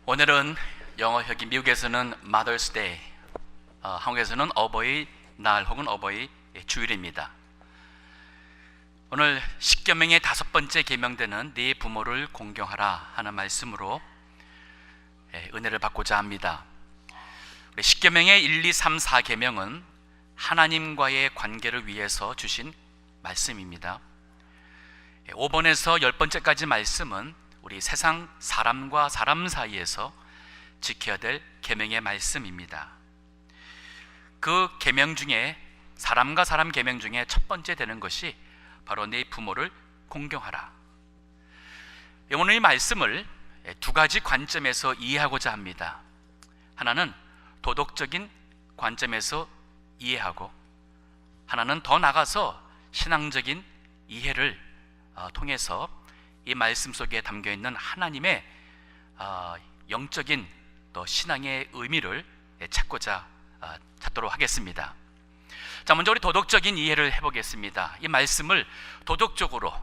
오늘은 여기 미국에서는 Mother's Day, 한국에서는 어버이날 혹은 어버이 주일입니다. 오늘 십계명의 5번째 계명되는 네 부모를 공경하라 하는 말씀으로 은혜를 받고자 합니다. 우리 십계명의 1, 2, 3, 4계명은 하나님과의 관계를 위해서 주신 말씀입니다. 5번에서 10번째까지 말씀은 우리 세상 사람과 사람 사이에서 지켜야 될 계명의 말씀입니다. 그 계명 중에 사람과 사람 계명 중에 첫 번째 되는 것이 바로 네 부모를 공경하라. 오늘 이 말씀을 두 가지 관점에서 이해하고자 합니다. 하나는 도덕적인 관점에서 이해하고, 하나는 더 나아가서 신앙적인 이해를 통해서 이 말씀 속에 담겨있는 하나님의 영적인 또 신앙의 의미를 찾도록 하겠습니다. 자, 먼저 우리 도덕적인 이해를 해보겠습니다. 이 말씀을 도덕적으로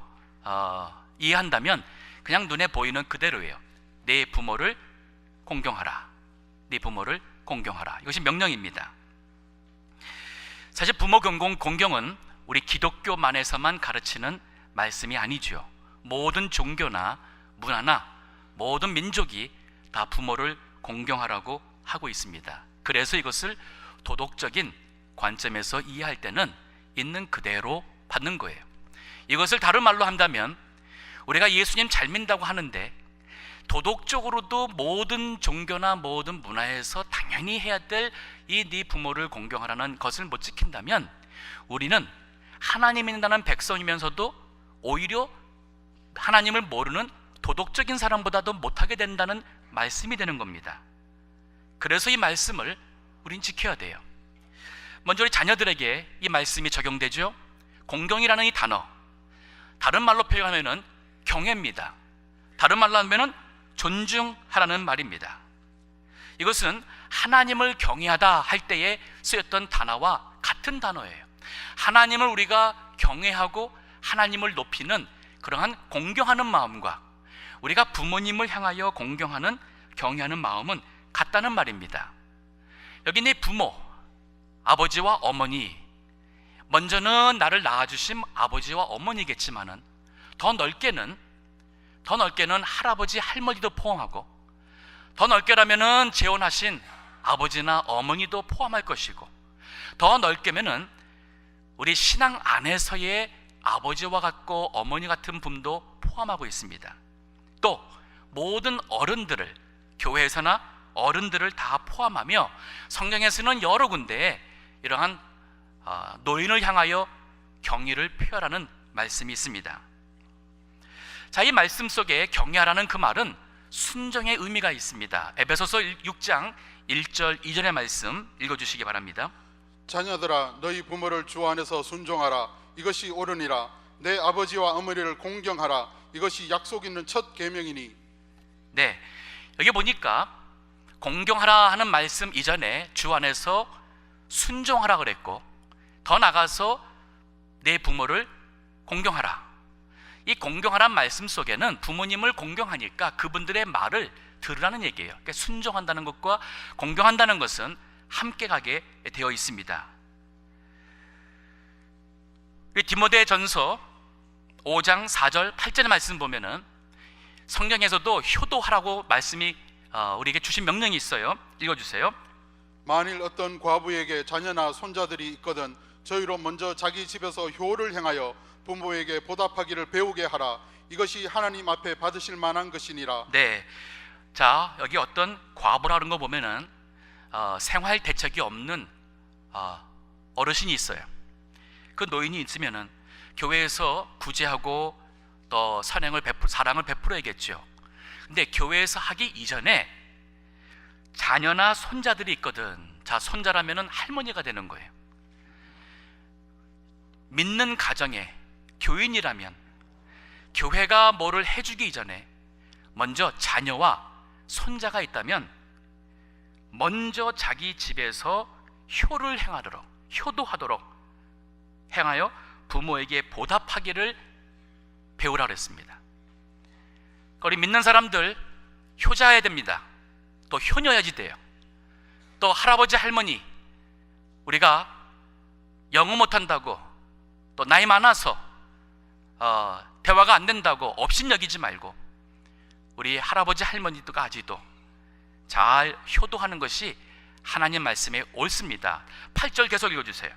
이해한다면 그냥 눈에 보이는 그대로예요. 네 부모를 공경하라. 네 부모를 공경하라. 이것이 명령입니다. 사실 부모 공경은 우리 기독교만에서만 가르치는 말씀이 아니죠. 모든 종교나 문화나 모든 민족이 다 부모를 공경하라고 하고 있습니다. 그래서 이것을 도덕적인 관점에서 이해할 때는 있는 그대로 받는 거예요. 이것을 다른 말로 한다면 우리가 예수님 잘 믿는다고 하는데 도덕적으로도 모든 종교나 모든 문화에서 당연히 해야 될 이 네 부모를 공경하라는 것을 못 지킨다면 우리는 하나님 믿는다는 백성이면서도 오히려 하나님을 모르는 도덕적인 사람보다도 못하게 된다는 말씀이 되는 겁니다. 그래서 이 말씀을 우린 지켜야 돼요. 먼저 우리 자녀들에게 이 말씀이 적용되죠. 공경이라는 이 단어, 다른 말로 표현하면 경애입니다. 다른 말로 하면 존중하라는 말입니다. 이것은 하나님을 경외하다 할 때에 쓰였던 단어와 같은 단어예요. 하나님을 우리가 경외하고 하나님을 높이는 그러한 공경하는 마음과 우리가 부모님을 향하여 공경하는 경외하는 마음은 같다는 말입니다. 여기 네 부모, 아버지와 어머니, 먼저는 나를 낳아주신 아버지와 어머니겠지만은 더 넓게는 할아버지, 할머니도 포함하고, 더 넓게라면은 재혼하신 아버지나 어머니도 포함할 것이고, 더 넓게면은 우리 신앙 안에서의 아버지와 같고 어머니 같은 분도 포함하고 있습니다. 또 모든 어른들을, 교회에서나 어른들을 다 포함하며 성경에서는 여러 군데에 이러한 노인을 향하여 경의를 표하라는 말씀이 있습니다. 자, 이 말씀 속에 경외하라는 그 말은 순종의 의미가 있습니다. 에베소서 6장 1절 2절의 말씀 읽어주시기 바랍니다. 자녀들아, 너희 부모를 주 안에서 순종하라. 이것이 옳으니라. 내 아버지와 어머니를 공경하라. 이것이 약속 있는 첫 계명이니. 네, 여기 보니까 공경하라 하는 말씀 이전에 주 안에서 순종하라 그랬고, 더 나가서 내 부모를 공경하라. 이 공경하라는 말씀 속에는 부모님을 공경하니까 그분들의 말을 들으라는 얘기예요. 그러니까 순종한다는 것과 공경한다는 것은 함께 가게 되어 있습니다. 디모데전서 5장 4절 8절의 말씀 보면은 성경에서도 효도하라고 말씀이 우리에게 주신 명령이 있어요. 읽어주세요. 만일 어떤 과부에게 자녀나 손자들이 있거든 저희로 먼저 자기 집에서 효를 행하여 부모에게 보답하기를 배우게 하라. 이것이 하나님 앞에 받으실 만한 것이니라. 네, 자, 여기 어떤 과부라는 거 보면은 생활 대책이 없는 어르신이 있어요. 그 노인이 있으면은 교회에서 구제하고 또 사랑을 베풀어야겠죠. 근데 교회에서 하기 이전에 자녀나 손자들이 있거든. 자, 손자라면은 할머니가 되는 거예요. 믿는 가정에 교인이라면 교회가 뭐를 해주기 이전에 먼저 자녀와 손자가 있다면 먼저 자기 집에서 효도하도록 행하여 부모에게 보답하기를 배우라 그랬습니다. 우리 믿는 사람들 효자해야 됩니다. 또 효녀야지 돼요. 또 할아버지 할머니, 우리가 영어 못한다고 또 나이 많아서 대화가 안 된다고 업신여기지 말고 우리 할아버지 할머니까지도 잘 효도하는 것이 하나님 말씀에 옳습니다. 8절 계속 읽어주세요.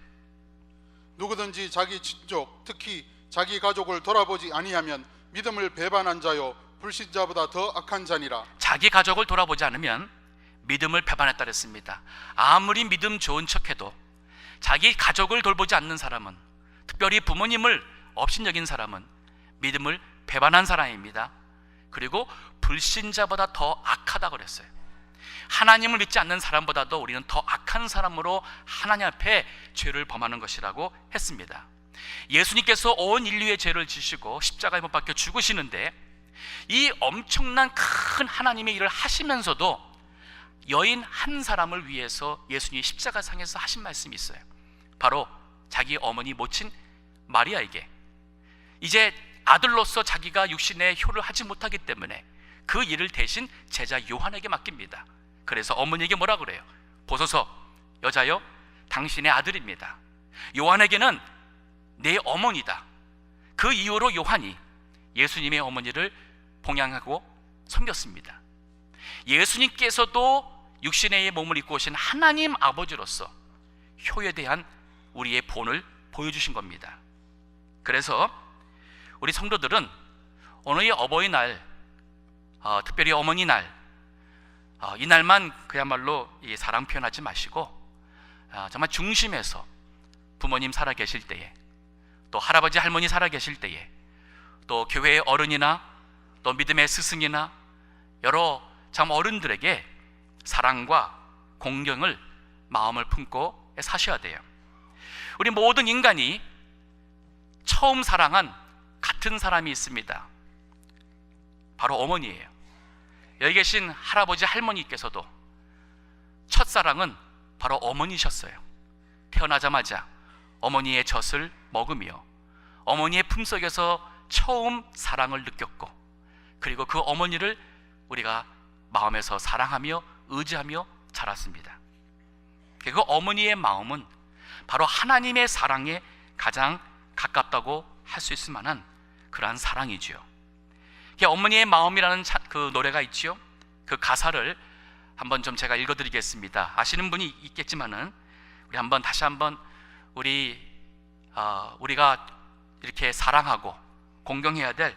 누구든지 자기 친족 특히 자기 가족을 돌아보지 아니하면 믿음을 배반한 자요 불신자보다 더 악한 자니라. 자기 가족을 돌아보지 않으면 믿음을 배반했다 그랬습니다. 아무리 믿음 좋은 척해도 자기 가족을 돌보지 않는 사람은, 특별히 부모님을 업신여긴 사람은 믿음을 배반한 사람입니다. 그리고 불신자보다 더 악하다고 그랬어요. 하나님을 믿지 않는 사람보다도 우리는 더 악한 사람으로 하나님 앞에 죄를 범하는 것이라고 했습니다. 예수님께서 온 인류의 죄를 지시고 십자가에 못 박혀 죽으시는데 이 엄청난 큰 하나님의 일을 하시면서도 여인 한 사람을 위해서 예수님이 십자가상에서 하신 말씀이 있어요. 바로 자기 어머니 모친 마리아에게 이제 아들로서 자기가 육신의 효를 하지 못하기 때문에 그 일을 대신 제자 요한에게 맡깁니다. 그래서 어머니에게 뭐라 그래요? 보소서, 여자여, 당신의 아들입니다. 요한에게는 내 어머니다. 그 이후로 요한이 예수님의 어머니를 봉양하고 섬겼습니다. 예수님께서도 육신의 몸을 입고 오신 하나님 아버지로서 효에 대한 우리의 본을 보여주신 겁니다. 그래서 우리 성도들은 오늘의 어버이날, 특별히 어머니날, 이날만 그야말로 이 사랑 표현하지 마시고 정말 중심에서 부모님 살아계실 때에, 또 할아버지 할머니 살아계실 때에, 또 교회의 어른이나 또 믿음의 스승이나 여러 참 어른들에게 사랑과 공경을 마음을 품고 사셔야 돼요. 우리 모든 인간이 처음 사랑한 같은 사람이 있습니다. 바로 어머니예요. 여기 계신 할아버지 할머니께서도 첫사랑은 바로 어머니셨어요. 태어나자마자 어머니의 젖을 먹으며 어머니의 품속에서 처음 사랑을 느꼈고, 그리고 그 어머니를 우리가 마음에서 사랑하며 의지하며 자랐습니다. 그 어머니의 마음은 바로 하나님의 사랑에 가장 가깝다고 할 수 있을 만한 그러한 사랑이지요. 어머니의 마음이라는 그 노래가 있지요. 그 가사를 한번 좀 제가 읽어드리겠습니다. 아시는 분이 있겠지만은 우리 한번 다시 한번 우리가 이렇게 사랑하고 공경해야 될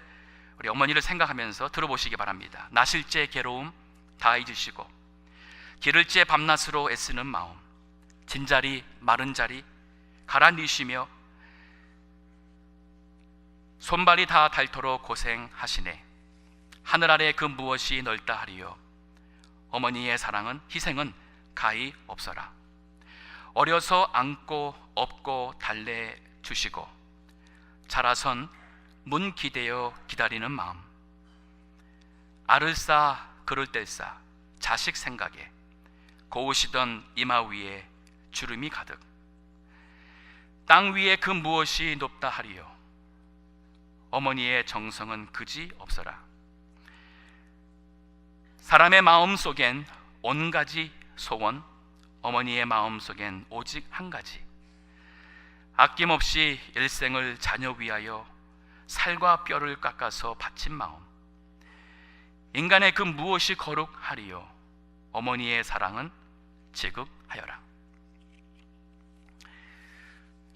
우리 어머니를 생각하면서 들어보시기 바랍니다. 나실제 괴로움 다 잊으시고 기를제 밤낮으로 애쓰는 마음, 진자리 마른 자리 가라앉으시며 손발이 다 닳도록 고생하시네. 하늘 아래 그 무엇이 넓다 하리요. 어머니의 사랑은 희생은 가히 없어라. 어려서 안고 업고 달래 주시고 자라선 문 기대어 기다리는 마음, 알을 싸 그를 뗄싸 자식 생각에 고우시던 이마 위에 주름이 가득. 땅 위에 그 무엇이 높다 하리요. 어머니의 정성은 그지 없어라. 사람의 마음 속엔 온 가지 소원, 어머니의 마음 속엔 오직 한 가지. 아낌없이 일생을 자녀 위하여 살과 뼈를 깎아서 바친 마음. 인간의 그 무엇이 거룩하리요. 어머니의 사랑은 지극하여라.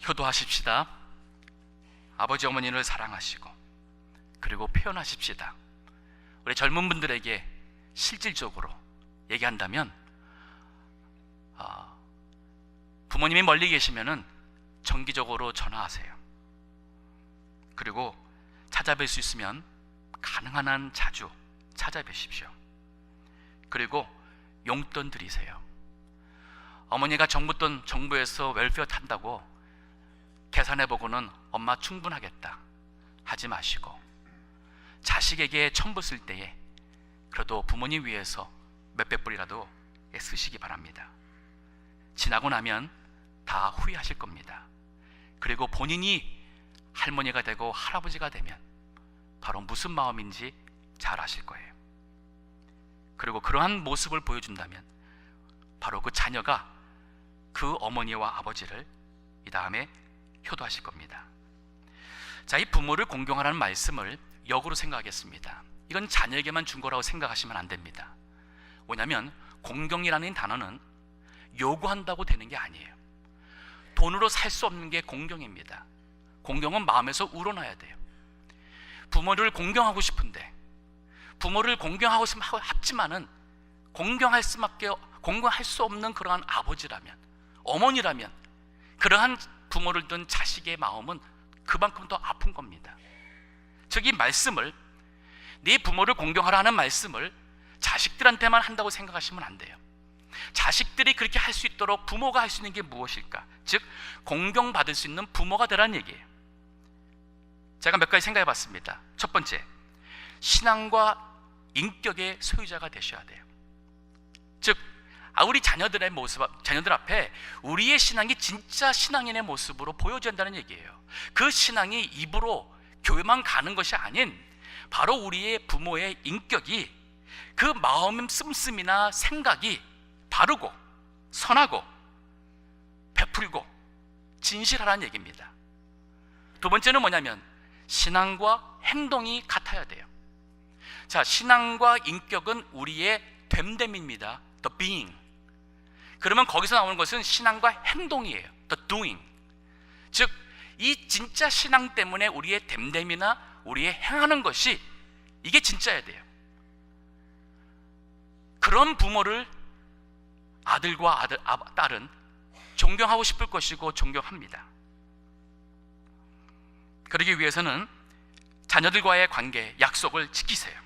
효도하십시다. 아버지 어머니를 사랑하시고 그리고 표현하십시다. 우리 젊은 분들에게 실질적으로 얘기한다면 부모님이 멀리 계시면은 정기적으로 전화하세요. 그리고 찾아뵐 수 있으면 가능한 한 자주 찾아뵈십시오. 그리고 용돈 드리세요. 어머니가 정부에서 웰페어 탄다고 계산해보고는 엄마 충분하겠다 하지 마시고 자식에게 천부 쓸 때에 그래도 부모님 위해서 몇백 불이라도 쓰시기 바랍니다. 지나고 나면 다 후회하실 겁니다. 그리고 본인이 할머니가 되고 할아버지가 되면 바로 무슨 마음인지 잘 아실 거예요. 그리고 그러한 모습을 보여준다면 바로 그 자녀가 그 어머니와 아버지를 이 다음에 효도하실 겁니다. 자, 이 부모를 공경하라는 말씀을 역으로 생각하겠습니다. 이건 자녀에게만 준 거라고 생각하시면 안 됩니다. 왜냐하면 공경이라는 단어는 요구한다고 되는 게 아니에요. 돈으로 살 수 없는 게 공경입니다. 공경은 마음에서 우러나야 돼요. 부모를 공경하고 싶은데, 부모를 공경하고 싶지만은 공경할 수 없는 그러한 아버지라면, 어머니라면, 그러한 부모를 둔 자식의 마음은 그만큼 더 아픈 겁니다. 즉, 이 말씀을, 네 부모를 공경하라는 말씀을 자식들한테만 한다고 생각하시면 안 돼요. 자식들이 그렇게 할 수 있도록 부모가 할 수 있는 게 무엇일까? 즉, 공경받을 수 있는 부모가 되라는 얘기예요. 제가 몇 가지 생각해 봤습니다. 첫 번째, 신앙과 인격의 소유자가 되셔야 돼요. 즉, 우리 자녀들 앞에 우리의 신앙이 진짜 신앙인의 모습으로 보여져야 한다는 얘기예요. 그 신앙이 입으로 교회만 가는 것이 아닌 바로 우리의 부모의 인격이, 그 마음 씀씀이나 생각이 바르고 선하고 베풀고 진실하라는 얘기입니다. 두 번째는 뭐냐면 신앙과 행동이 같아야 돼요. 자, 신앙과 인격은 우리의 됨됨입니다. The being. 그러면 거기서 나오는 것은 신앙과 행동이에요. The doing. 즉, 이 진짜 신앙 때문에 우리의 됨됨이나 우리의 행하는 것이 이게 진짜야 돼요. 그런 부모를 아들과 딸은 존경하고 싶을 것이고 존경합니다. 그러기 위해서는 자녀들과의 관계, 약속을 지키세요.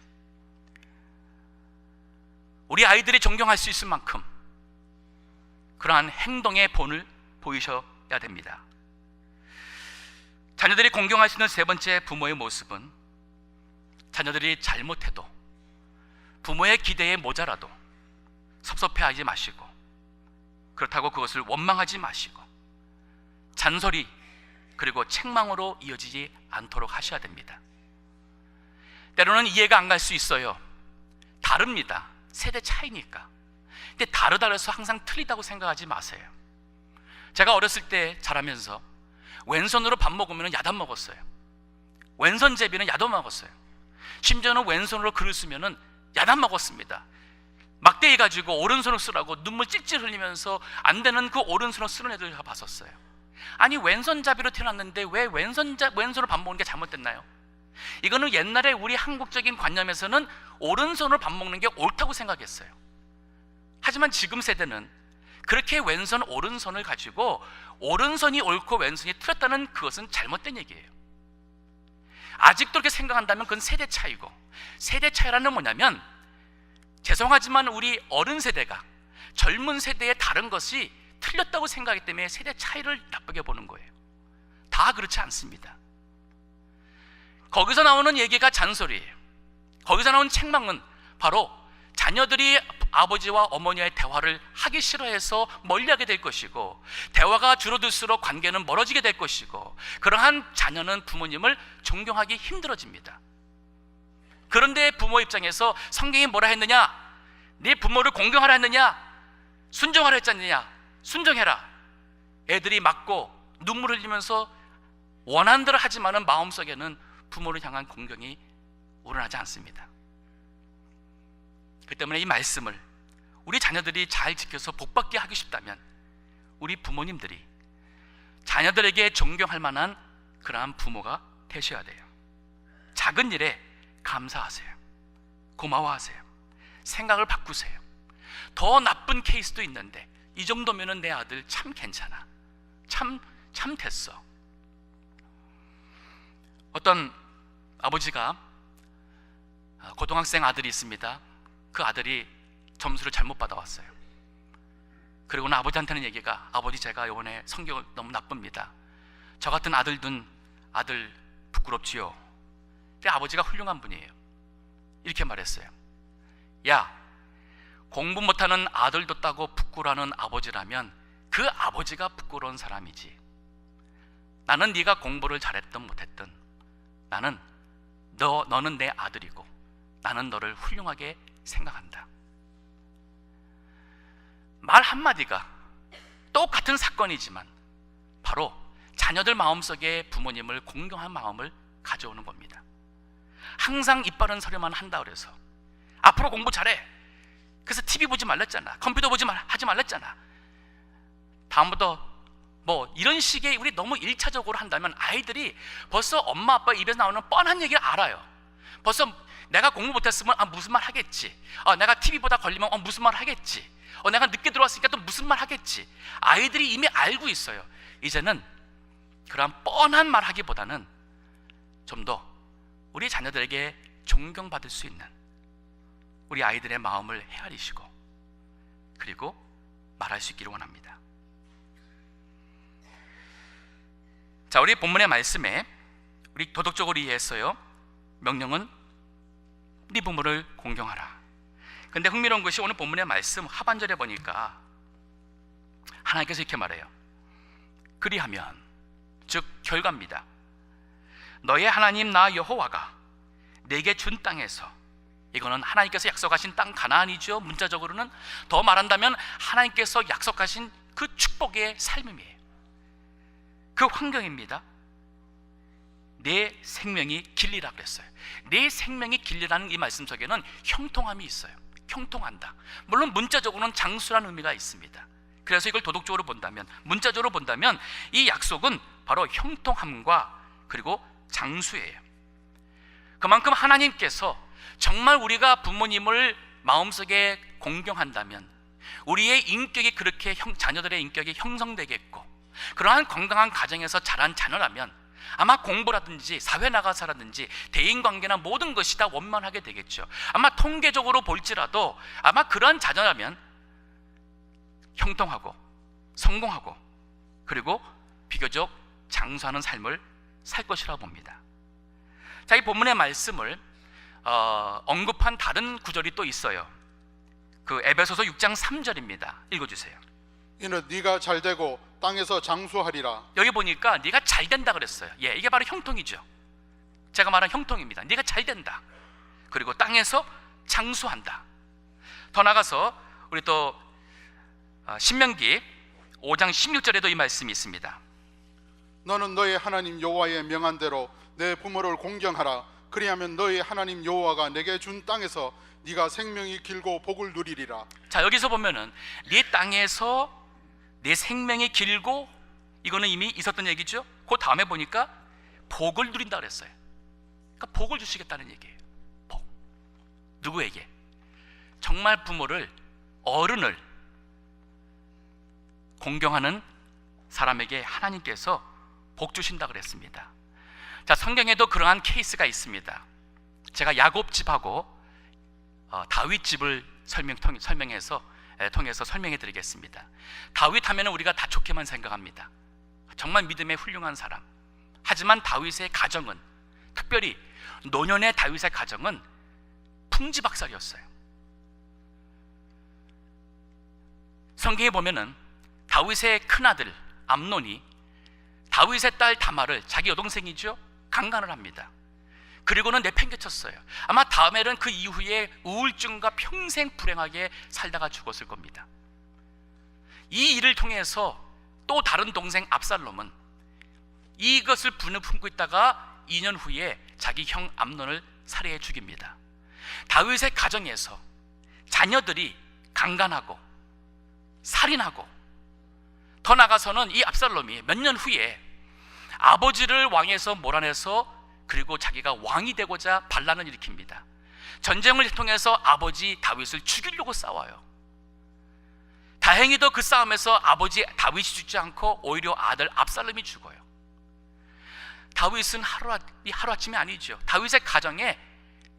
우리 아이들이 존경할 수 있을 만큼 그러한 행동의 본을 보이셔야 됩니다. 자녀들이 공경할 수 있는 세 번째 부모의 모습은, 자녀들이 잘못해도 부모의 기대에 모자라도 섭섭해하지 마시고, 그렇다고 그것을 원망하지 마시고, 잔소리 그리고 책망으로 이어지지 않도록 하셔야 됩니다. 때로는 이해가 안 갈 수 있어요. 다릅니다. 세대 차이니까. 근데 다르다 해서 항상 틀리다고 생각하지 마세요. 제가 어렸을 때 자라면서 왼손으로 밥 먹으면 야단 먹었어요. 왼손잡이는 야단 먹었어요. 심지어는 왼손으로 글을 쓰면 야단 먹었습니다. 막대기 가지고 오른손을 쓰라고 눈물 찔찔 흘리면서 안 되는 그 오른손을 쓰는 애들 제가 봤었어요. 아니, 왼손잡이로 태어났는데 왜 왼손으로 밥 먹는 게 잘못됐나요? 이거는 옛날에 우리 한국적인 관념에서는 오른손으로 밥 먹는 게 옳다고 생각했어요. 하지만 지금 세대는 그렇게 왼손 오른손을 가지고 오른손이 옳고 왼손이 틀렸다는 그것은 잘못된 얘기예요. 아직도 그렇게 생각한다면 그건 세대 차이고, 세대 차이라는 뭐냐면, 죄송하지만 우리 어른 세대가 젊은 세대의 다른 것이 틀렸다고 생각하기 때문에 세대 차이를 나쁘게 보는 거예요. 다 그렇지 않습니다. 거기서 나오는 얘기가 잔소리예요. 거기서 나오는 책망은 바로 자녀들이 아버지와 어머니와의 대화를 하기 싫어해서 멀리하게 될 것이고, 대화가 줄어들수록 관계는 멀어지게 될 것이고, 그러한 자녀는 부모님을 존경하기 힘들어집니다. 그런데 부모 입장에서 성경이 뭐라 했느냐? 네 부모를 공경하라 했느냐? 순종하라 했지 않느냐? 순종해라. 애들이 맞고 눈물 흘리면서 원하는 대로 하지만은 마음속에는 부모를 향한 공경이 우러나지 않습니다. 그 때문에 이 말씀을 우리 자녀들이 잘 지켜서 복받게 하고 싶다면 우리 부모님들이 자녀들에게 존경할 만한 그러한 부모가 되셔야 돼요. 작은 일에 감사하세요. 고마워하세요. 생각을 바꾸세요. 더 나쁜 케이스도 있는데 이 정도면은 내 아들 참 괜찮아. 참 됐어. 어떤 아버지가 고등학생 아들이 있습니다. 그 아들이 점수를 잘못 받아왔어요. 그리고는 아버지한테는 얘기가, 아버지 제가 이번에 성적을 너무 나쁩니다. 저 같은 아들 둔 아들 부끄럽지요. 근데 아버지가 훌륭한 분이에요. 이렇게 말했어요. 야, 공부 못하는 아들 뒀다고 부끄러워하는 아버지라면 그 아버지가 부끄러운 사람이지. 나는 네가 공부를 잘했든 못했든 너는 내 아들이고 나는 너를 훌륭하게 생각한다. 말 한마디가 똑같은 사건이지만 바로 자녀들 마음속에 부모님을 공경한 마음을 가져오는 겁니다. 항상 입 바른 소리만 한다 그래서 앞으로 공부 잘해, 그래서 TV 보지 말랬잖아, 컴퓨터 하지 말랬잖아, 다음부터 뭐 이런 식의 우리 너무 1차적으로 한다면 아이들이 벌써 엄마 아빠 입에서 나오는 뻔한 얘기를 알아요. 벌써 내가 공부 못했으면 무슨 말 하겠지, 내가 TV 보다 걸리면 무슨 말 하겠지, 내가 늦게 들어왔으니까 또 무슨 말 하겠지. 아이들이 이미 알고 있어요. 이제는 그런 뻔한 말 하기보다는 좀 더 우리 자녀들에게 존경받을 수 있는 우리 아이들의 마음을 헤아리시고 그리고 말할 수 있기를 원합니다. 자, 우리 본문의 말씀에 우리 도덕적으로 이해했어요. 명령은 네 부모를 공경하라. 근데 흥미로운 것이 오늘 본문의 말씀 하반절에 보니까 하나님께서 이렇게 말해요. 그리하면, 즉 결과입니다. 너의 하나님 나 여호와가 내게 준 땅에서, 이거는 하나님께서 약속하신 땅 가나안이죠. 문자적으로는 더 말한다면 하나님께서 약속하신 그 축복의 삶이에요. 그 환경입니다. 내 생명이 길리라 그랬어요. 내 생명이 길리라는 이 말씀 속에는 형통함이 있어요. 형통한다. 물론 문자적으로는 장수라는 의미가 있습니다. 그래서 이걸 도덕적으로 본다면, 문자적으로 본다면 이 약속은 바로 형통함과 그리고 장수예요. 그만큼 하나님께서 정말 우리가 부모님을 마음속에 공경한다면 우리의 인격이 그렇게 자녀들의 인격이 형성되겠고, 그러한 건강한 가정에서 자란 자녀라면 아마 공부라든지 사회 나가서라든지 대인관계나 모든 것이 다 원만하게 되겠죠. 아마 통계적으로 볼지라도 아마 그러한 자녀라면 형통하고 성공하고 그리고 비교적 장수하는 삶을 살 것이라고 봅니다. 자, 이 본문의 말씀을 언급한 다른 구절이 또 있어요. 그 에베소서 6장 3절입니다. 읽어주세요. 이는 네가 잘되고 땅에서 장수하리라. 여기 보니까 네가 잘된다 그랬어요. 예, 이게 바로 형통이죠. 제가 말한 형통입니다. 네가 잘된다, 그리고 땅에서 장수한다. 더 나가서 우리 또 신명기 5장 16절에도 이 말씀이 있습니다. 너는 너의 하나님 여호와의 명한 대로 내 부모를 공경하라. 그리하면 너의 하나님 여호와가 내게 준 땅에서 네가 생명이 길고 복을 누리리라. 자, 여기서 보면은 네 땅에서 내 생명이 길고, 이거는 이미 있었던 얘기죠. 그 다음에 보니까 복을 누린다 그랬어요. 그러니까 복을 주시겠다는 얘기예요. 복. 누구에게? 정말 부모를, 어른을 공경하는 사람에게 하나님께서 복 주신다 그랬습니다. 자, 성경에도 그러한 케이스가 있습니다. 제가 야곱 집하고 다윗 집을 통해서 설명해 드리겠습니다. 다윗 하면 우리가 다 좋게만 생각합니다. 정말 믿음의 훌륭한 사람. 하지만 다윗의 가정은, 특별히 노년의 다윗의 가정은 풍지박살이었어요. 성경에 보면은 다윗의 큰아들 암논이 다윗의 딸 다말을, 자기 여동생이죠, 강간을 합니다. 그리고는 내팽개쳤어요. 아마 다멜은 그 이후에 우울증과 평생 불행하게 살다가 죽었을 겁니다. 이 일을 통해서 또 다른 동생 압살롬은 이것을 분을 품고 있다가 2년 후에 자기 형 암논을 살해해 죽입니다. 다윗의 가정에서 자녀들이 강간하고 살인하고, 더 나아가서는 이 압살롬이 몇 년 후에 아버지를 왕에서 몰아내서 그리고 자기가 왕이 되고자 반란을 일으킵니다. 전쟁을 통해서 아버지 다윗을 죽이려고 싸워요. 다행히도 그 싸움에서 아버지 다윗이 죽지 않고 오히려 아들 압살롬이 죽어요. 다윗은 하루아침이 아니죠. 다윗의 가정에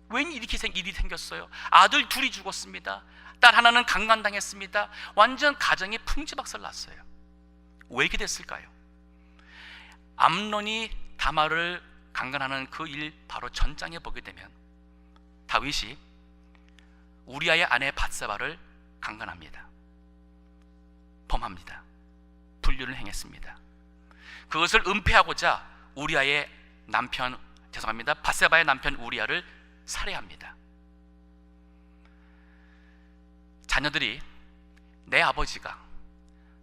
웬 이렇게 일이 생겼어요. 아들 둘이 죽었습니다. 딸 하나는 강간당했습니다. 완전 가정이 풍지박살 났어요. 왜 이렇게 됐을까요? 암논이 다말을 강간하는 그 일 바로 전장에 보게 되면 다윗이 우리아의 아내 밧세바를 강간합니다. 범합니다. 불륜을 행했습니다. 그것을 은폐하고자 우리아의 남편, 밧세바의 남편 우리아를 살해합니다. 자녀들이 내 아버지가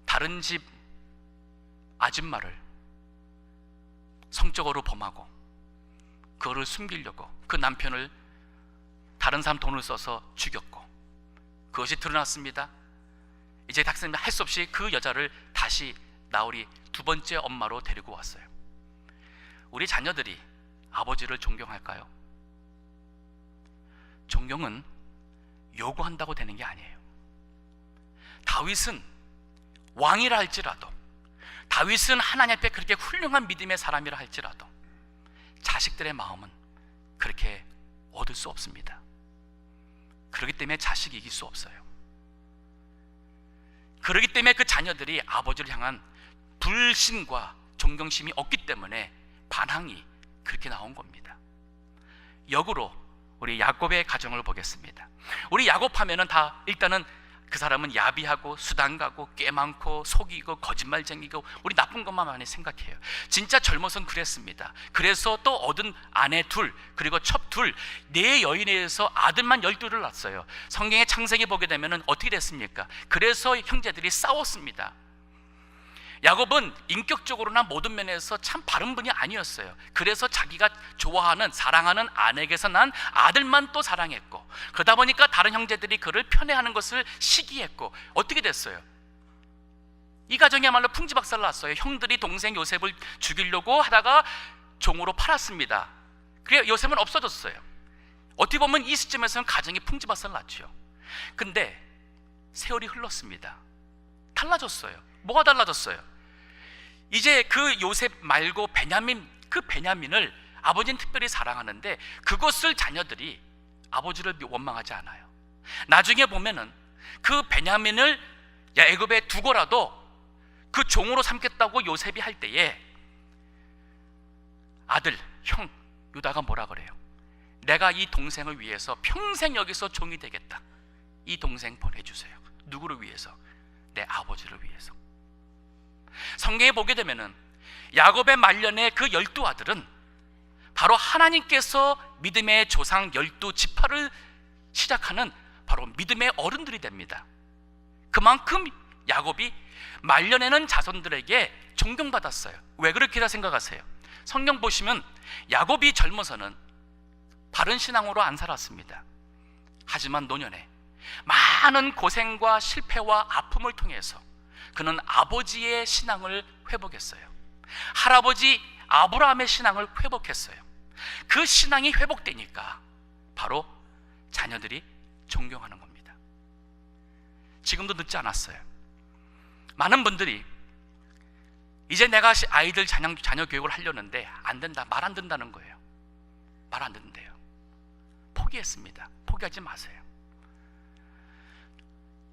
다른 집 아줌마를 성적으로 범하고 그거를 숨기려고 그 남편을 다른 사람 돈을 써서 죽였고 그것이 드러났습니다. 이제 닥스는 할 수 없이 그 여자를 다시 나홀이 두 번째 엄마로 데리고 왔어요. 우리 자녀들이 아버지를 존경할까요? 존경은 요구한다고 되는 게 아니에요. 다윗은 왕이라 할지라도, 다윗은 하나님 앞에 그렇게 훌륭한 믿음의 사람이라 할지라도 자식들의 마음은 그렇게 얻을 수 없습니다. 그렇기 때문에 자식이 이길 수 없어요. 그렇기 때문에 그 자녀들이 아버지를 향한 불신과 존경심이 없기 때문에 반항이 그렇게 나온 겁니다. 역으로 우리 야곱의 가정을 보겠습니다. 우리 야곱 하면은 다 일단은 그 사람은 야비하고 수단가고 꽤 많고 속이고 거짓말쟁이고 우리 나쁜 것만 많이 생각해요. 진짜 젊어서는 그랬습니다. 그래서 또 얻은 아내 둘 그리고 첩 둘, 네 여인에 의해서 아들만 12를 낳았어요. 성경의 창세기 보게 되면 어떻게 됐습니까? 그래서 형제들이 싸웠습니다. 야곱은 인격적으로나 모든 면에서 참 바른 분이 아니었어요. 그래서 자기가 좋아하는 사랑하는 아내에게서 난 아들만 또 사랑했고, 그러다 보니까 다른 형제들이 그를 편애하는 것을 시기했고, 어떻게 됐어요? 이 가정이야말로 풍지박살 났어요. 형들이 동생 요셉을 죽이려고 하다가 종으로 팔았습니다. 그래 요셉은 없어졌어요. 어떻게 보면 이 시점에서는 가정이 풍지박살 났죠. 근데 세월이 흘렀습니다. 달라졌어요. 뭐가 달라졌어요? 이제 그 요셉 말고 베냐민, 그 베냐민을 아버지는 특별히 사랑하는데 그것을 자녀들이 아버지를 원망하지 않아요. 나중에 보면은 그 베냐민을 애굽에 두고라도 그 종으로 삼겠다고 요셉이 할 때에 아들, 형 유다가 뭐라 그래요? 내가 이 동생을 위해서 평생 여기서 종이 되겠다. 이 동생 보내주세요. 누구를 위해서? 내 아버지를 위해서. 성경에 보게 되면은 야곱의 말년의 그 12아들은 바로 하나님께서 믿음의 조상 12지파를 시작하는 바로 믿음의 어른들이 됩니다. 그만큼 야곱이 말년에는 자손들에게 존경받았어요. 왜 그렇게 생각하세요? 성경 보시면 야곱이 젊어서는 바른 신앙으로 안 살았습니다. 하지만 노년에 많은 고생과 실패와 아픔을 통해서 그는 아버지의 신앙을 회복했어요. 할아버지 아브라함의 신앙을 회복했어요. 그 신앙이 회복되니까 바로 자녀들이 존경하는 겁니다. 지금도 늦지 않았어요. 많은 분들이 이제 내가 아이들 자녀 교육을 하려는데 안 된다, 말 안 듣는다는 거예요. 말 안 듣는데요. 포기했습니다. 포기하지 마세요.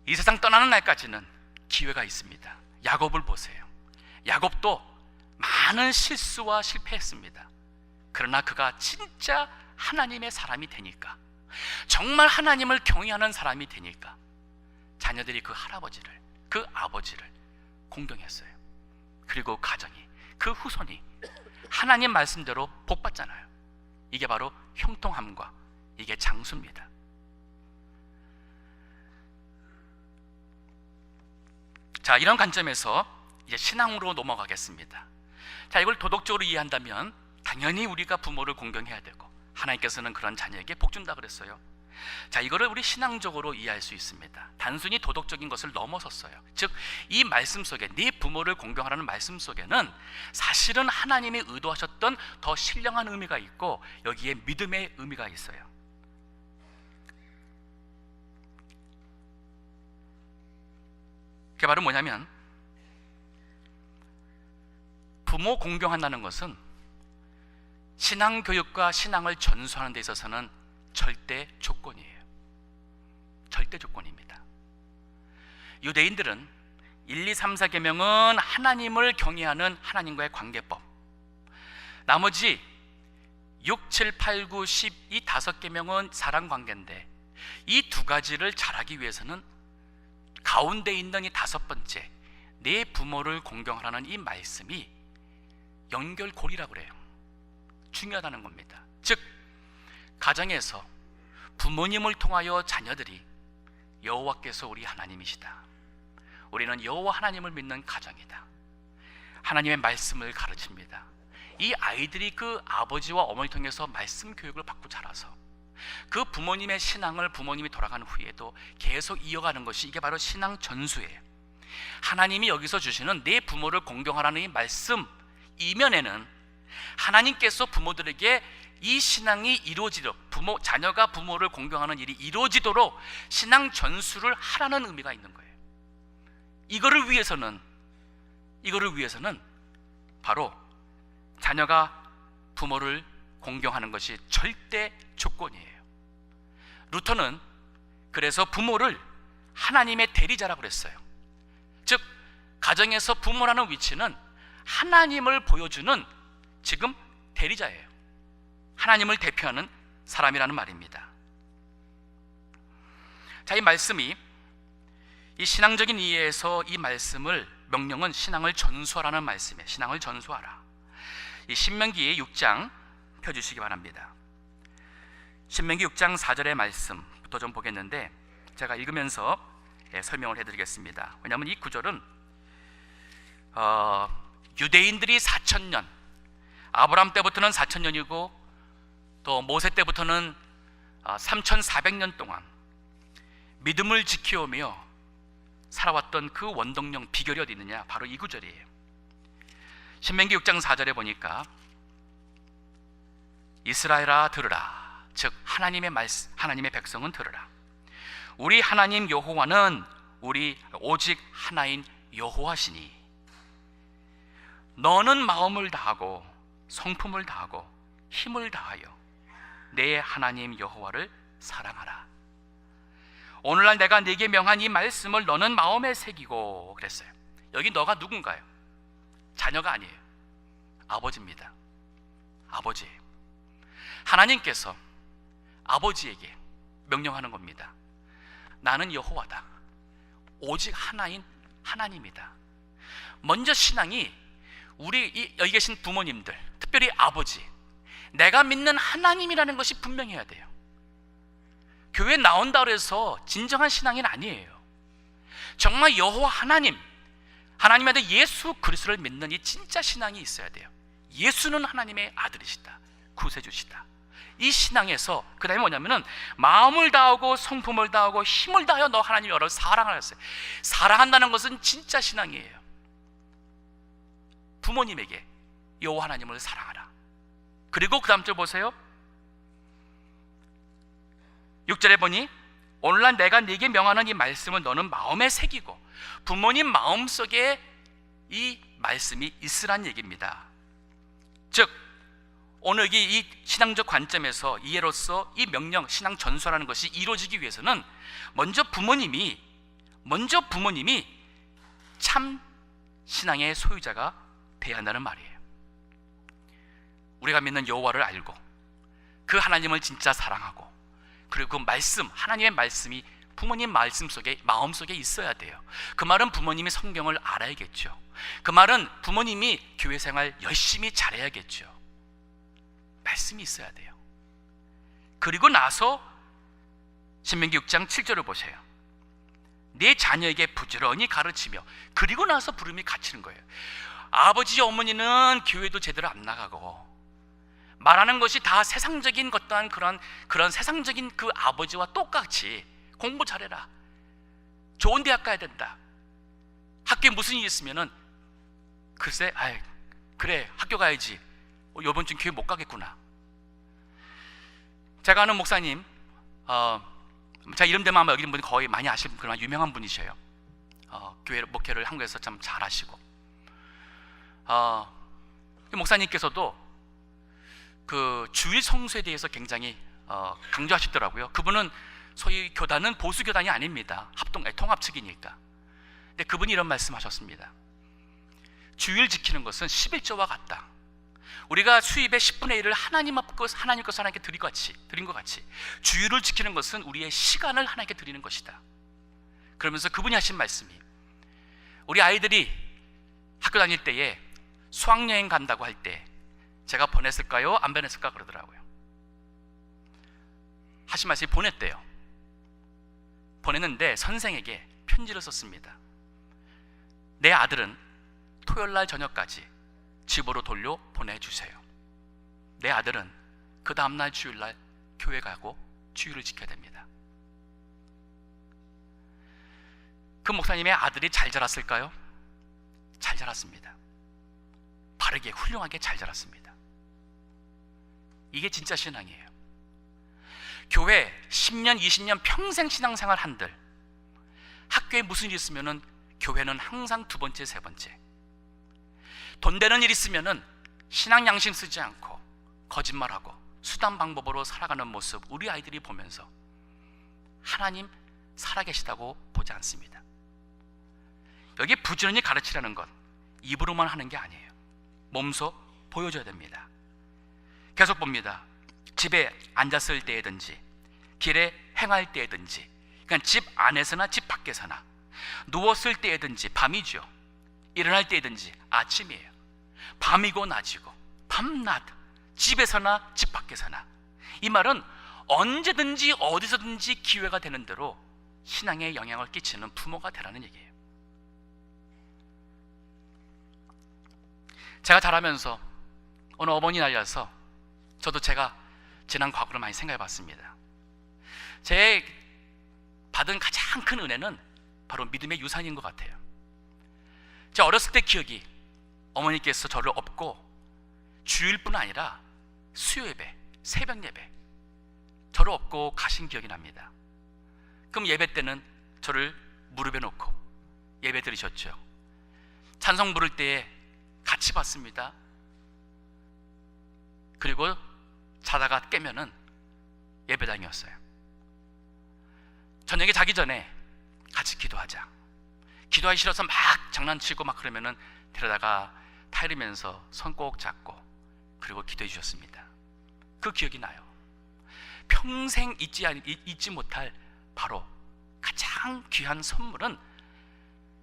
이 세상 떠나는 날까지는 기회가 있습니다. 야곱을 보세요. 야곱도 많은 실수와 실패했습니다. 그러나 그가 진짜 하나님의 사람이 되니까, 정말 하나님을 경외하는 사람이 되니까 자녀들이 그 할아버지를, 그 아버지를 공경했어요. 그리고 가정이, 그 후손이 하나님 말씀대로 복받잖아요. 이게 바로 형통함과 이게 장수입니다. 자, 이런 관점에서 이제 신앙으로 넘어가겠습니다. 자, 이걸 도덕적으로 이해한다면 당연히 우리가 부모를 공경해야 되고 하나님께서는 그런 자녀에게 복 준다 그랬어요. 자, 이거를 우리 신앙적으로 이해할 수 있습니다. 단순히 도덕적인 것을 넘어섰어요. 즉, 이 말씀 속에 네 부모를 공경하라는 말씀 속에는 사실은 하나님이 의도하셨던 더 신령한 의미가 있고 여기에 믿음의 의미가 있어요. 그게 바로 뭐냐면, 부모 공경한다는 것은 신앙 교육과 신앙을 전수하는 데 있어서는 절대 조건이에요. 절대 조건입니다. 유대인들은 1, 2, 3, 4계명은 하나님을 경외하는 하나님과의 관계법, 나머지 6, 7, 8, 9, 10 이 5계명은 사랑관계인데 이 두 가지를 잘하기 위해서는 가운데 있는 이 5번째, 내 부모를 공경하라는 이 말씀이 연결고리라고 그래요. 중요하다는 겁니다. 즉, 가정에서 부모님을 통하여 자녀들이 여호와께서 우리 하나님이시다, 우리는 여호와 하나님을 믿는 가정이다. 하나님의 말씀을 가르칩니다. 이 아이들이 그 아버지와 어머니 통해서 말씀 교육을 받고 자라서 그 부모님의 신앙을 부모님이 돌아간 후에도 계속 이어가는 것이 이게 바로 신앙 전수예요. 하나님이 여기서 주시는 내 부모를 공경하라는 이 말씀 이면에는 하나님께서 부모들에게 이 신앙이 이루어지도록 자녀가 부모를 공경하는 일이 이루어지도록 신앙 전수를 하라는 의미가 있는 거예요. 이거를 위해서는 바로 자녀가 부모를 공경하는 것이 절대 조건이에요. 루터는 그래서 부모를 하나님의 대리자라고 그랬어요. 즉 가정에서 부모라는 위치는 하나님을 보여주는 지금 대리자예요. 하나님을 대표하는 사람이라는 말입니다. 자, 이 말씀이 이 신앙적인 이해에서 이 말씀을 명령은 신앙을 전수하라는 말씀이에요. 신앙을 전수하라. 이 신명기 6장 펴주시기 바랍니다. 신명기 6장 4절의 말씀부터 좀 보겠는데 제가 읽으면서 설명을 해드리겠습니다. 왜냐하면 이 구절은 유대인들이 4,000년, 아브라함 때부터는 4,000년이고 또 모세 때부터는 3,400년 동안 믿음을 지키오며 살아왔던 그 원동력 비결이 어디 있느냐? 바로 이 구절이에요. 신명기 6장 4절에 보니까 이스라엘아 들으라. 즉 하나님의 말씀, 하나님의 백성은 들으라. 우리 하나님 여호와는 우리 오직 하나인 여호와시니 너는 마음을 다하고 성품을 다하고 힘을 다하여 내 하나님 여호와를 사랑하라. 오늘날 내가 네게 명한 이 말씀을 너는 마음에 새기고 그랬어요. 여기 너가 누군가요? 자녀가 아니에요. 아버지입니다. 아버지예요. 하나님께서 아버지에게 명령하는 겁니다. 나는 여호와다. 오직 하나인 하나님이다. 먼저 신앙이 우리 여기 계신 부모님들, 특별히 아버지, 내가 믿는 하나님이라는 것이 분명해야 돼요. 교회 나온다 그래서 진정한 신앙인 아니에요. 정말 여호와 하나님의 아들 예수 그리스도를 믿는 이 진짜 신앙이 있어야 돼요. 예수는 하나님의 아들이시다, 구세주시다. 이 신앙에서 그 다음에 뭐냐면은 마음을 다하고 성품을 다하고 힘을 다하여 너 하나님 여러분을 사랑하였어요. 사랑한다는 것은 진짜 신앙이에요. 부모님에게 여호와 하나님을 사랑하라. 그리고 그 다음 절 보세요. 6절에 보니 오늘날 내가 네게 명하는 이 말씀을 너는 마음에 새기고, 부모님 마음속에 이 말씀이 있으란 얘기입니다. 즉 오늘 이 신앙적 관점에서 이해로서 이 명령, 신앙 전수라는 것이 이루어지기 위해서는 먼저 부모님이 참 신앙의 소유자가 돼야 한다는 말이에요. 우리가 믿는 여호와를 알고 그 하나님을 진짜 사랑하고, 그리고 그 말씀, 하나님의 말씀이 부모님 마음 속에 있어야 돼요. 그 말은 부모님이 성경을 알아야겠죠. 그 말은 부모님이 교회 생활 열심히 잘해야겠죠. 말씀이 있어야 돼요. 그리고 나서 신명기 6장 7절을 보세요. 내 자녀에게 부지런히 가르치며, 그리고 나서 부름이 갇히는 거예요. 아버지 어머니는 교회도 제대로 안 나가고 말하는 것이 다 세상적인 것떠한 그런 세상적인 그 아버지와 똑같이 공부 잘해라, 좋은 대학 가야 된다, 학교에 무슨 일이 있으면은 글쎄 그래 학교 가야지, 이번 주 교회 못 가겠구나. 제가 아는 목사님, 제가 이름 대면 아마 여기 있는 분이 거의 많이 아시는 그런 유명한 분이셔요. 교회 목회를 한국에서 참 잘하시고, 목사님께서도 그 주일 성수에 대해서 굉장히 강조하시더라고요. 그분은 소위 교단은 보수 교단이 아닙니다. 통합 측이니까. 근데 그분이 이런 말씀하셨습니다. 주일 지키는 것은 11조와 같다. 우리가 수입의 10분의 1을 하나님 것을 하나님께 드린 것 같이 주일을 지키는 것은 우리의 시간을 하나님께 드리는 것이다. 그러면서 그분이 하신 말씀이, 우리 아이들이 학교 다닐 때에 수학여행 간다고 할 때 제가 보냈을까요? 안 보냈을까? 그러더라고요. 하신 말씀이 보냈대요. 보냈는데 선생에게 편지를 썼습니다. 내 아들은 토요일날 저녁까지 집으로 돌려 보내주세요. 내 아들은 그 다음날 주일날 교회 가고 주일을 지켜야 됩니다. 그 목사님의 아들이 잘 자랐을까요? 잘 자랐습니다. 바르게 훌륭하게 잘 자랐습니다. 이게 진짜 신앙이에요. 교회 10년 20년 평생 신앙생활 한들 학교에 무슨 일 있으면은 교회는 항상 두 번째 세 번째, 돈 되는 일 있으면은 신앙 양심 쓰지 않고 거짓말하고 수단 방법으로 살아가는 모습 우리 아이들이 보면서 하나님 살아계시다고 보지 않습니다. 여기 부지런히 가르치라는 것 입으로만 하는 게 아니에요. 몸소 보여줘야 됩니다. 계속 봅니다. 집에 앉았을 때든지 길에 행할 때든지, 그러니까 집 안에서나 집 밖에서나, 누웠을 때든지 밤이죠. 일어날 때든지 아침이에요. 밤이고 낮이고 밤낮, 집에서나 집 밖에서나. 이 말은 언제든지 어디서든지 기회가 되는 대로 신앙에 영향을 끼치는 부모가 되라는 얘기예요. 제가 자라면서 어느 어머니 날려서 저도 제가 지난 과거를 많이 생각해 봤습니다. 제 받은 가장 큰 은혜는 바로 믿음의 유산인 것 같아요. 제 어렸을 때 기억이, 어머니께서 저를 업고 주일뿐 아니라 수요예배, 새벽예배 저를 업고 가신 기억이 납니다. 그럼 예배 때는 저를 무릎에 놓고 예배 드리셨죠. 찬송 부를 때에 같이 봤습니다. 그리고 자다가 깨면은 예배당이었어요. 저녁에 자기 전에 같이 기도하자. 기도하기 싫어서 막 장난치고 막 그러면은 데려다가 타이르면서 손 꼭 잡고 그리고 기도해 주셨습니다. 그 기억이 나요. 평생 잊지 못할 바로 가장 귀한 선물은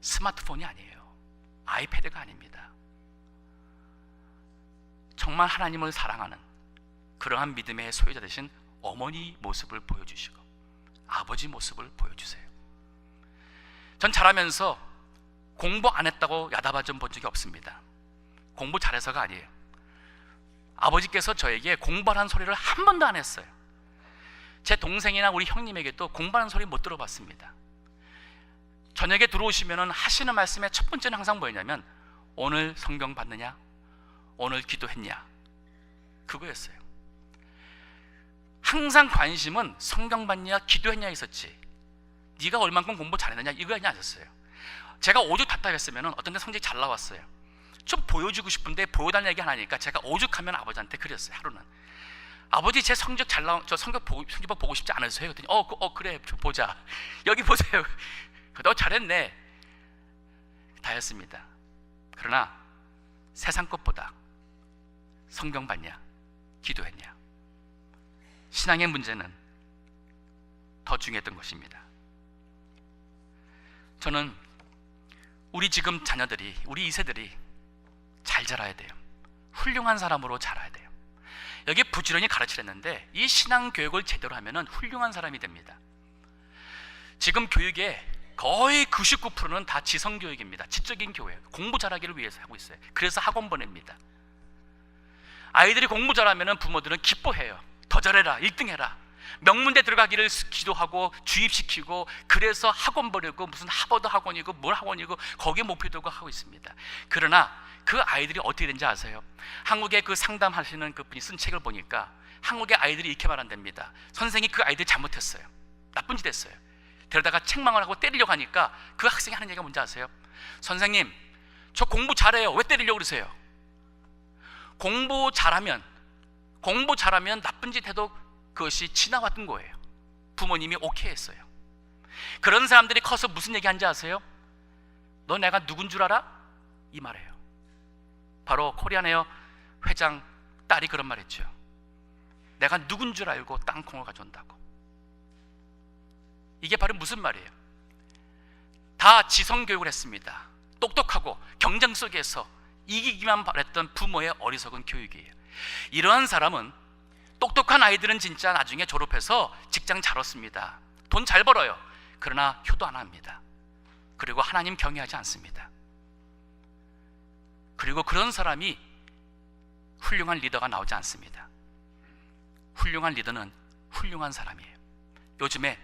스마트폰이 아니에요. 아이패드가 아닙니다. 정말 하나님을 사랑하는 그러한 믿음의 소유자 되신 어머니 모습을 보여주시고 아버지 모습을 보여주세요. 전 자라면서 공부 안 했다고 야단맞은 본 적이 없습니다. 공부 잘해서가 아니에요. 아버지께서 저에게 공부하라는 소리를 한 번도 안 했어요. 제 동생이나 우리 형님에게도 공부하는 소리 못 들어봤습니다. 저녁에 들어오시면 하시는 말씀의 첫 번째는 항상 뭐였냐면 오늘 성경 봤느냐? 오늘 기도했냐? 그거였어요. 항상 관심은 성경 봤냐 기도했냐 있었지 네가 얼만큼 공부 잘했느냐 이거 아니었어요. 제가 오죽 답답했으면 어떤 데 성적이 잘 나왔어요. 좀 보여주고 싶은데 보여달라는 얘기 하나니까 제가 오죽하면 아버지한테 그랬어요. 하루는 아버지 제 성적 잘 나온 저 성적표 보고 싶지 않으세요? 그랬더니 그래 보자. 여기 보세요. 너 잘했네. 다였습니다. 그러나 세상 것보다 성경 봤냐 기도했냐, 신앙의 문제는 더 중요했던 것입니다. 저는 우리 지금 자녀들이, 우리 2세들이 잘 자라야 돼요. 훌륭한 사람으로 자라야 돼요. 여기 부지런히 가르치랬는데 이 신앙 교육을 제대로 하면 훌륭한 사람이 됩니다. 지금 교육의 거의 99%는 다 지성교육입니다. 지적인 교회, 공부 잘하기를 위해서 하고 있어요. 그래서 학원 보냅니다. 아이들이 공부 잘하면 부모들은 기뻐해요. 더 잘해라, 1등 해라. 명문대 들어가기를 기도하고 주입시키고, 그래서 학원 보내고 무슨 하버드 학원이고 뭘 학원이고 거기에 목표 두고 하고 있습니다. 그러나 그 아이들이 어떻게 되는지 아세요? 한국의 그 상담하시는 그분이 쓴 책을 보니까 한국의 아이들이 이렇게 말한답니다. 선생이 그 아이들 잘못했어요. 나쁜 짓 했어요. 데려다가 책망을 하고 때리려고 하니까 그 학생이 하는 얘기가 뭔지 아세요? 선생님, 저 공부 잘해요. 왜 때리려고 그러세요? 공부 잘하면 나쁜 짓 해도 그것이 지나왔던 거예요. 부모님이 오케이 했어요. 그런 사람들이 커서 무슨 얘기 하는지 아세요? 너 내가 누군 줄 알아? 이 말이에요. 바로 코리아네어 회장 딸이 그런 말 했죠. 내가 누군 줄 알고 땅콩을 가져온다고. 이게 바로 무슨 말이에요? 다 지성교육을 했습니다. 똑똑하고 경쟁 속에서 이기기만 바랬던 부모의 어리석은 교육이에요. 이러한 사람은, 똑똑한 아이들은 진짜 나중에 졸업해서 직장 잘 얻습니다. 돈 잘 벌어요. 그러나 효도 안 합니다. 그리고 하나님 경외하지 않습니다. 그리고 그런 사람이 훌륭한 리더가 나오지 않습니다. 훌륭한 리더는 훌륭한 사람이에요. 요즘에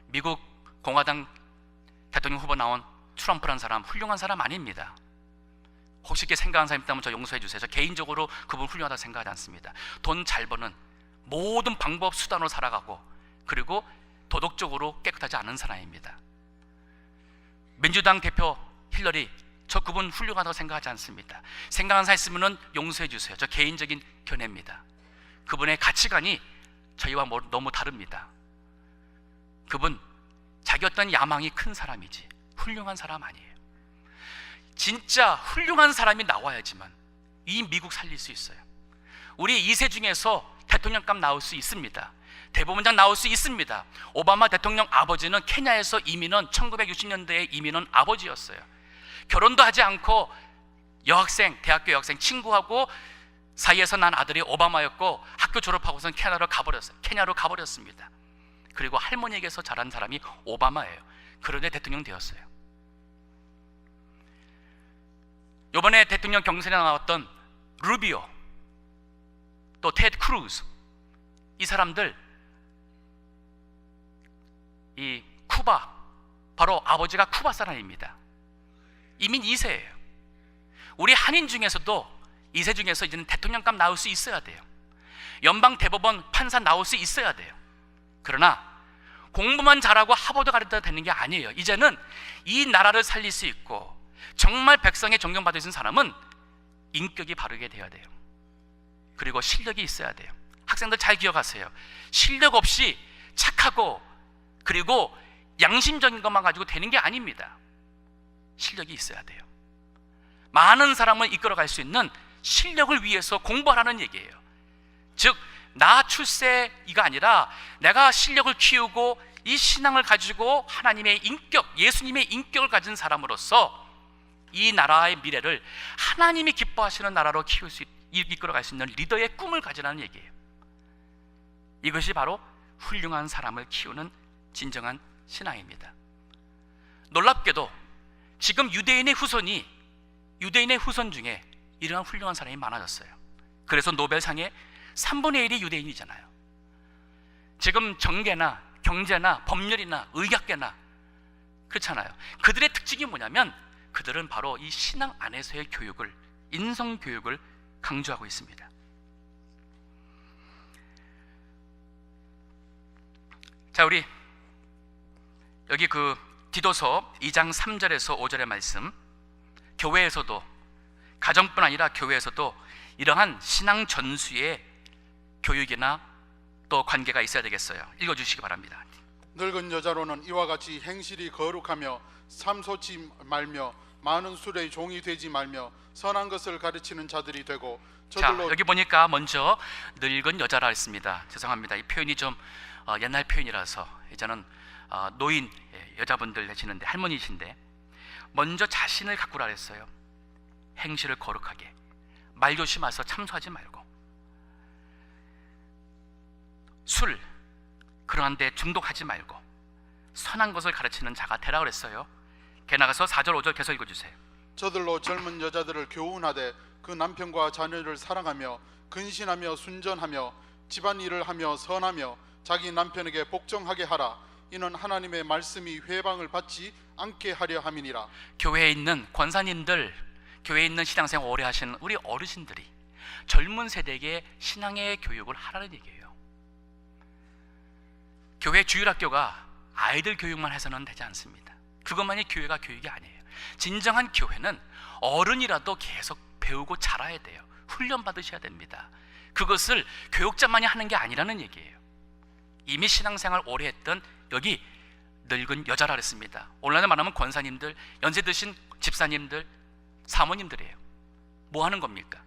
미국 공화당 대통령 후보 나온 트럼프라는 사람 훌륭한 사람 아닙니다. 혹시 이렇게 생각하는 사람 있다면 저 용서해 주세요. 저 개인적으로 그분 훌륭하다고 생각하지 않습니다. 돈 잘 버는 모든 방법 수단으로 살아가고 그리고 도덕적으로 깨끗하지 않은 사람입니다. 민주당 대표 힐러리, 저 그분 훌륭하다고 생각하지 않습니다. 생각하는 사람 있으면 용서해 주세요. 저 개인적인 견해입니다. 그분의 가치관이 저희와 너무 다릅니다. 그분 자기 어떤 야망이 큰 사람이지 훌륭한 사람 아니에요. 진짜 훌륭한 사람이 나와야지만 이 미국 살릴 수 있어요. 우리 2세 중에서 대통령감 나올 수 있습니다. 대법원장 나올 수 있습니다. 오바마 대통령 아버지는 케냐에서 이민은 1960년대에 이민은 아버지였어요. 결혼도 하지 않고 여학생, 대학교 여학생 친구하고 사이에서 난 아들이 오바마였고 학교 졸업하고선 케냐로 가버렸습니다. 그리고 할머니에게서 자란 사람이 오바마예요. 그런데 대통령 되었어요. 이번에 대통령 경선에 나왔던 루비오, 또 테드 크루즈, 이 사람들 이 쿠바, 바로 아버지가 쿠바 사람입니다. 이민 2세예요. 우리 한인 중에서도 2세 중에서 이제는 대통령감 나올 수 있어야 돼요. 연방 대법원 판사 나올 수 있어야 돼요. 그러나 공부만 잘하고 하버드 가르쳐도 되는 게 아니에요. 이제는 이 나라를 살릴 수 있고 정말 백성의 존경받을 수 있는 사람은 인격이 바르게 돼야 돼요. 그리고 실력이 있어야 돼요. 학생들 잘 기억하세요. 실력 없이 착하고 그리고 양심적인 것만 가지고 되는 게 아닙니다. 실력이 있어야 돼요. 많은 사람을 이끌어갈 수 있는 실력을 위해서 공부하라는 얘기예요. 즉, 나 출세가 아니라 내가 실력을 키우고 이 신앙을 가지고 하나님의 인격, 예수님의 인격을 가진 사람으로서 이 나라의 미래를 하나님이 기뻐하시는 나라로 이끌어갈 수 있는 리더의 꿈을 가지라는 얘기예요. 이것이 바로 훌륭한 사람을 키우는 진정한 신앙입니다. 놀랍게도 지금 유대인의 후손 중에 이러한 훌륭한 사람이 많아졌어요. 그래서 노벨상의 3분의 1이 유대인이잖아요. 지금 정계나 경제나 법률이나 의학계나 그렇잖아요. 그들의 특징이 뭐냐면 그들은 바로 이 신앙 안에서의 교육을, 인성교육을 강조하고 있습니다. 자, 우리 여기 그 디도서 2장 3절에서 5절의 말씀, 교회에서도, 가정뿐 아니라 교회에서도 이러한 신앙 전수의 교육이나 또 관계가 있어야 되겠어요. 읽어주시기 바랍니다. 늙은 여자로는 이와 같이 행실이 거룩하며 삼소치 말며 많은 술의 종이 되지 말며 선한 것을 가르치는 자들이 되고 저들로. 자, 여기 보니까 먼저 늙은 여자라 했습니다. 죄송합니다. 이 표현이 좀 옛날 표현이라서 이제는 노인 여자분들 계시는데 할머니신데 먼저 자신을 가꾸라 했어요. 행실을 거룩하게, 말 조심해서 참소하지 말고, 술 그러한데 중독하지 말고 선한 것을 가르치는 자가 되라 그랬어요. 게나가서 4절 5절 계속 읽어주세요. 저들로 젊은 여자들을 교훈하되 그 남편과 자녀를 사랑하며 근신하며 순전하며 집안일을 하며 선하며 자기 남편에게 복종하게 하라. 이는 하나님의 말씀이 회방을 받지 않게 하려 함이니라. 교회에 있는 권사님들, 교회에 있는 신앙생활 오래 하시는 우리 어르신들이 젊은 세대에게 신앙의 교육을 하라는 얘기예요. 교회 주일학교가 아이들 교육만 해서는 되지 않습니다. 그것만이 교회가 교육이 아니에요. 진정한 교회는 어른이라도 계속 배우고 자라야 돼요. 훈련 받으셔야 됩니다. 그것을 교육자만이 하는 게 아니라는 얘기예요. 이미 신앙생활 오래 했던 여기 늙은 여자라 그랬습니다. 오늘날 말하면 권사님들, 연세 드신 집사님들, 사모님들이에요. 뭐 하는 겁니까?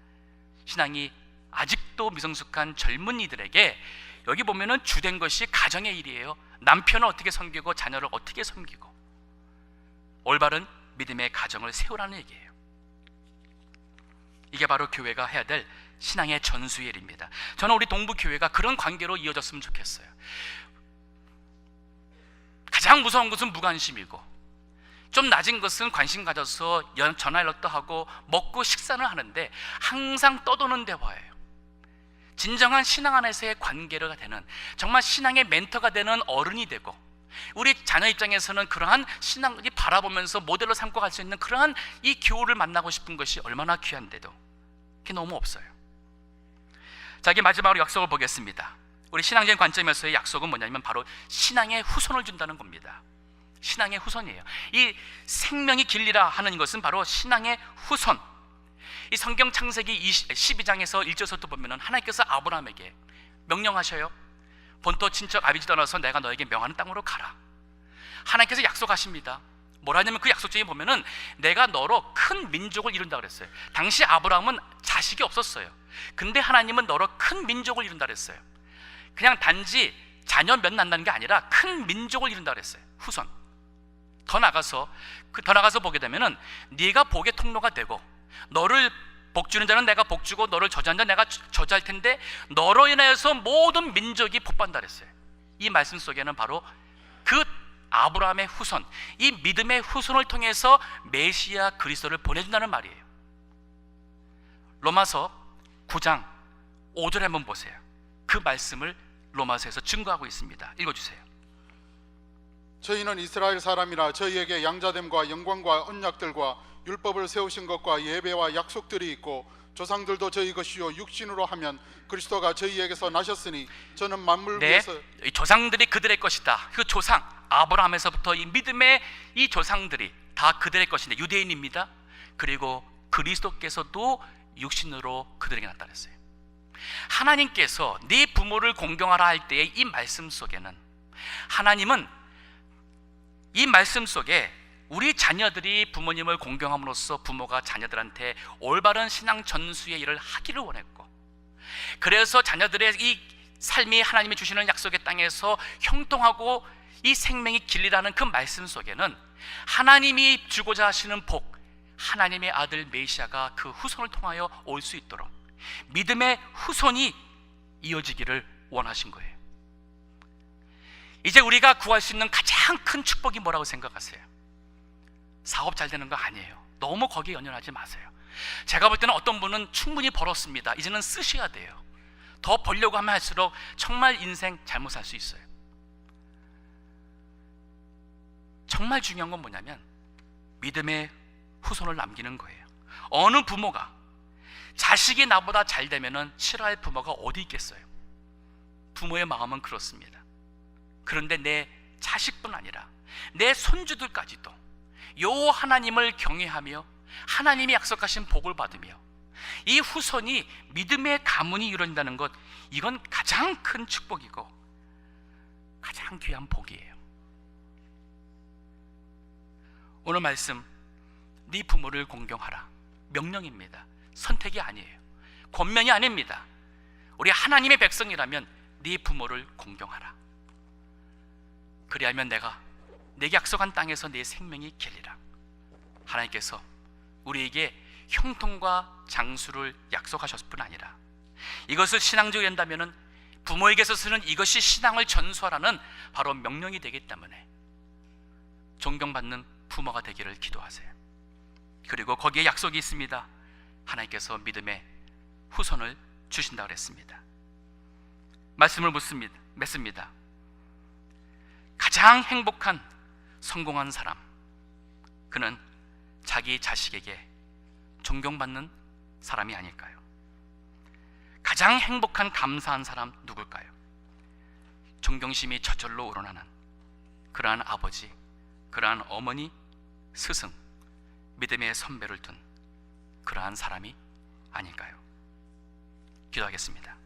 신앙이 아직도 미성숙한 젊은이들에게 여기 보면은 주된 것이 가정의 일이에요. 남편을 어떻게 섬기고 자녀를 어떻게 섬기고 올바른 믿음의 가정을 세우라는 얘기예요. 이게 바로 교회가 해야 될 신앙의 전수의 일입니다. 저는 우리 동부교회가 그런 관계로 이어졌으면 좋겠어요. 가장 무서운 것은 무관심이고 좀 낮은 것은 관심 가져서 전화 연락도 하고 먹고 식사는 하는데 항상 떠도는 대화예요. 진정한 신앙 안에서의 관계가 되는, 정말 신앙의 멘토가 되는 어른이 되고, 우리 자녀 입장에서는 그러한 신앙을 바라보면서 모델로 삼고 갈 수 있는 그러한 이 교우를 만나고 싶은 것이 얼마나 귀한데도 그게 너무 없어요. 자, 이게 마지막으로 약속을 보겠습니다. 우리 신앙적인 관점에서의 약속은 뭐냐면 바로 신앙의 후손을 준다는 겁니다. 신앙의 후손이에요. 이 생명이 길리라 하는 것은 바로 신앙의 후손. 이 성경 창세기 12장에서 1절부터 보면은 하나님께서 아브라함에게 명령하셔요. 본토 친척 아비지 떠나서 내가 너에게 명하는 땅으로 가라. 하나님께서 약속하십니다. 뭐라냐면 그 약속 중에 보면은 내가 너로 큰 민족을 이룬다 그랬어요. 당시 아브라함은 자식이 없었어요. 근데 하나님은 너로 큰 민족을 이룬다 그랬어요. 그냥 단지 자녀 몇 낳는다는 게 아니라 큰 민족을 이룬다 그랬어요. 후손. 더 나가서 보게 되면은 네가 복의 통로가 되고, 너를 복주는 자는 내가 복주고 너를 저주하는 자는 내가 저주할 텐데 너로 인하여서 모든 민족이 복받는다 그랬어요. 이 말씀 속에는 바로 그 아브라함의 후손, 이 믿음의 후손을 통해서 메시아 그리스도를 보내준다는 말이에요. 로마서 9장 5절에 한번 보세요. 그 말씀을 로마서에서 증거하고 있습니다. 읽어주세요. 저희는 이스라엘 사람이라 저희에게 양자됨과 영광과 언약들과 율법을 세우신 것과 예배와 약속들이 있고, 조상들도 저희 것이요 육신으로 하면 그리스도가 저희에게서 나셨으니 저는 만물 위에서. 이 조상들이 그들의 것이다. 그 조상 아브라함에서부터 이 믿음의 이 조상들이 다 그들의 것인데 유대인입니다. 그리고 그리스도께서도 육신으로 그들에게 나타났어요. 하나님께서 네 부모를 공경하라 할 때의 이 말씀 속에는, 하나님은 이 말씀 속에 우리 자녀들이 부모님을 공경함으로써 부모가 자녀들한테 올바른 신앙 전수의 일을 하기를 원했고, 그래서 자녀들의 이 삶이 하나님이 주시는 약속의 땅에서 형통하고 이 생명이 길리라는 그 말씀 속에는 하나님이 주고자 하시는 복, 하나님의 아들 메시아가 그 후손을 통하여 올 수 있도록 믿음의 후손이 이어지기를 원하신 거예요. 이제 우리가 구할 수 있는 가장 큰 축복이 뭐라고 생각하세요? 사업 잘 되는 거 아니에요. 너무 거기에 연연하지 마세요. 제가 볼 때는 어떤 분은 충분히 벌었습니다. 이제는 쓰셔야 돼요. 더 벌려고 하면 할수록 정말 인생 잘못 살 수 있어요. 정말 중요한 건 뭐냐면 믿음의 후손을 남기는 거예요. 어느 부모가 자식이 나보다 잘 되면은 싫어할 부모가 어디 있겠어요? 부모의 마음은 그렇습니다. 그런데 내 자식뿐 아니라 내 손주들까지도 요 하나님을 경외하며 하나님이 약속하신 복을 받으며 이 후손이 믿음의 가문이 이루어진다는 것, 이건 가장 큰 축복이고 가장 귀한 복이에요. 오늘 말씀, 네 부모를 공경하라, 명령입니다. 선택이 아니에요. 권면이 아닙니다. 우리 하나님의 백성이라면 네 부모를 공경하라. 그리하면 내게 약속한 땅에서 네 생명이 길리라. 하나님께서 우리에게 형통과 장수를 약속하셨을 뿐 아니라 이것을 신앙적으로 한다면 부모에게 있어서는 이것이 신앙을 전수하라는 바로 명령이 되기 때문에 존경받는 부모가 되기를 기도하세요. 그리고 거기에 약속이 있습니다. 하나님께서 믿음의 후손을 주신다고 했습니다. 말씀을 맺습니다. 가장 행복한 성공한 사람, 그는 자기 자식에게 존경받는 사람이 아닐까요? 가장 행복한 감사한 사람 누굴까요? 존경심이 저절로 우러나는 그러한 아버지, 그러한 어머니, 스승, 믿음의 선배를 둔 그러한 사람이 아닐까요? 기도하겠습니다.